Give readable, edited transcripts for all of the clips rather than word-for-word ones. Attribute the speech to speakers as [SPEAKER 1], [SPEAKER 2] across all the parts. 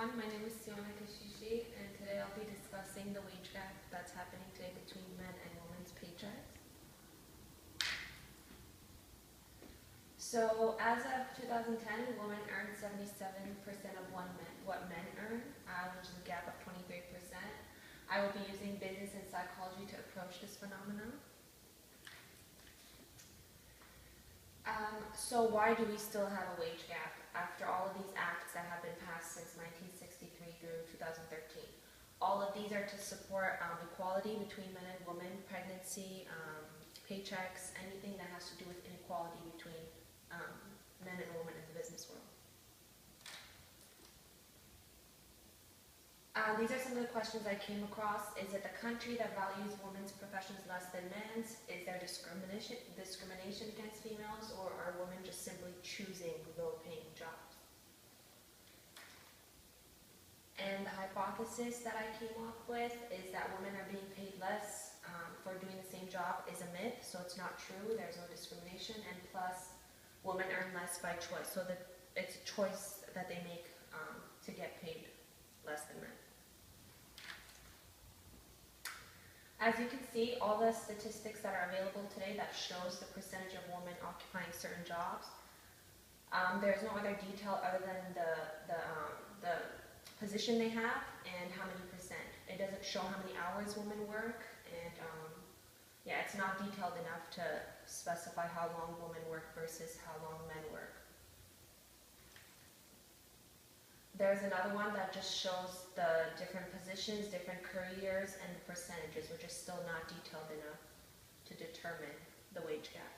[SPEAKER 1] everyone. My name is Siona Kashishi, and today I'll be discussing the wage gap that's happening today between men and women's paychecks. So, as of 2010, women earned 77% of what men earn, which is a gap of 23%. I will be using business and psychology to approach this phenomenon. So why do we still have a wage gap after all of these acts that have been passed since 1963 through 2013? All of these are to support equality between men and women, pregnancy, paychecks, anything that has to do with inequality between men and women in the business world. These are some of the questions I came across. Is it the country that values women's professions less than men's? Is there discrimination against females, or are women just simply choosing low-paying jobs? And the hypothesis that I came up with is that women are being paid less for doing the same job is a myth, so it's not true. There's no discrimination, and plus, women earn less by choice, so that it's a choice that they make to get paid less than men. As you can see, all the statistics that are available today that shows the percentage of women occupying certain jobs, there's no other detail other than the position they have and how many percent. It doesn't show how many hours women work, and yeah, it's not detailed enough to specify how long women work versus how long men work. There's another one that just shows the different positions, different careers, and the percentages, which is still not detailed enough to determine the wage gap.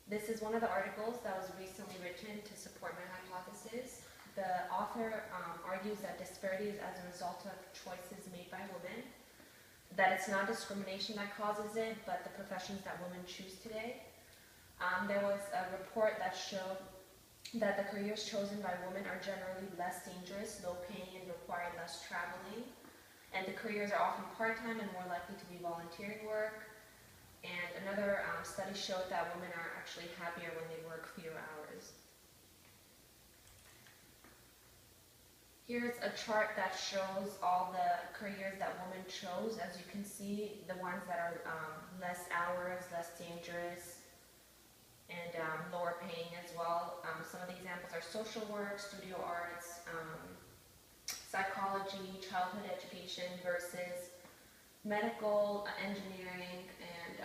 [SPEAKER 1] This is one of the articles that was recently written to support my hypothesis. The author argues that disparity is as a result of choices made by women, that it's not discrimination that causes it, but the professions that women choose today. There was a report that showed that the careers chosen by women are generally less dangerous, low paying, and require less traveling. And the careers are often part-time and more likely to be volunteering work. And another study showed that women are actually happier when they work fewer hours. Here's a chart that shows all the careers that women chose. As you can see, the ones that are less hours, less dangerous, and lower paying as well. Some of the examples are social work, studio arts, psychology, childhood education versus medical, engineering, and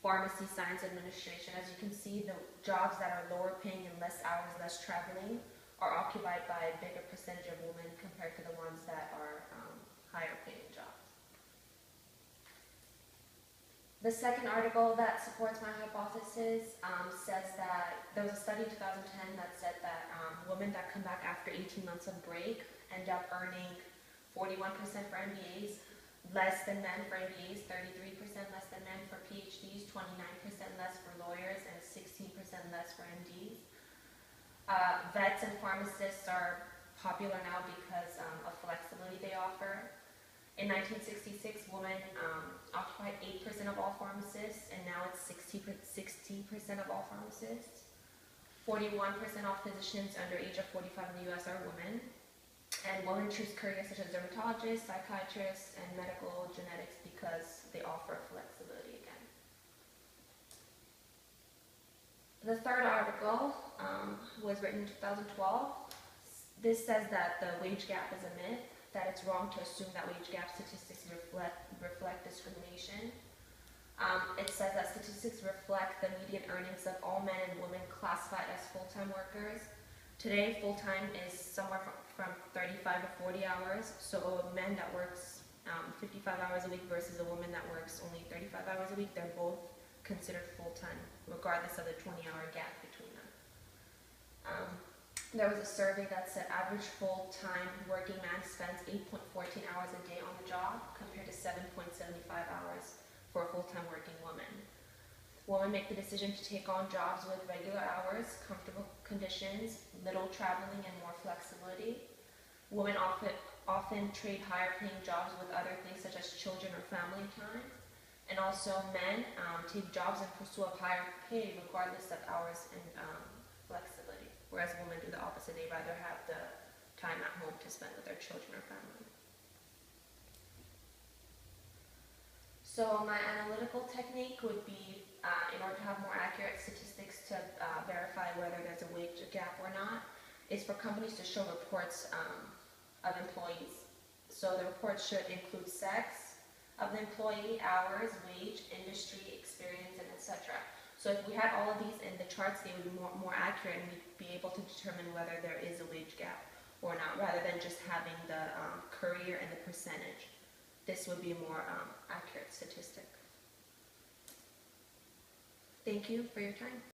[SPEAKER 1] pharmacy, science administration. As you can see, the jobs that are lower paying and less hours, less traveling, are occupied by a bigger percentage of women compared to the ones that are higher paying jobs. The second article that supports my hypothesis says that there was a study in 2010 that said that women that come back after 18 months of break end up earning 41% for MBAs, less than men for MBAs, 33% less than men for PhDs, 29% less for lawyers, and 16% less for MDs. Vets and pharmacists are popular now because of flexibility they offer. In 1966, women occupied 8% of all pharmacists, and now it's 60% of all pharmacists. 41% of physicians under age of 45 in the US are women. And women choose careers such as dermatologists, psychiatrists, and medical genetics because they offer flexibility again. The third article was written in 2012. This says that the wage gap is a myth, that it's wrong to assume that wage gap statistics reflect discrimination. It says that statistics reflect the median earnings of all men and women classified as full-time workers. Today, full-time is somewhere from 35 to 40 hours, so a man that works 55 hours a week versus a woman that works only 35 hours a week, they're both considered full-time, regardless of the 20-hour gap between them. There was a survey that said average full-time working man spends 8.14 hours a day on the job compared to 7.75 hours for a full-time working woman. Women make the decision to take on jobs with regular hours, comfortable conditions, little traveling, and more flexibility. Women often trade higher-paying jobs with other things such as children or family time. And also men take jobs in pursuit of higher pay regardless of hours and flexibility. whereas women do the opposite. They rather have the time at home to spend with their children or family. So my analytical technique would be, in order to have more accurate statistics to verify whether there's a wage gap or not, is for companies to show reports of employees. So the reports should include sex of the employee, hours, wage, industry, experience, and etc. So if we had all of these in the charts, they would be more accurate, and we'd be able to determine whether there is a wage gap or not, rather than just having the career and the percentage. This would be a more accurate statistic. Thank you for your time.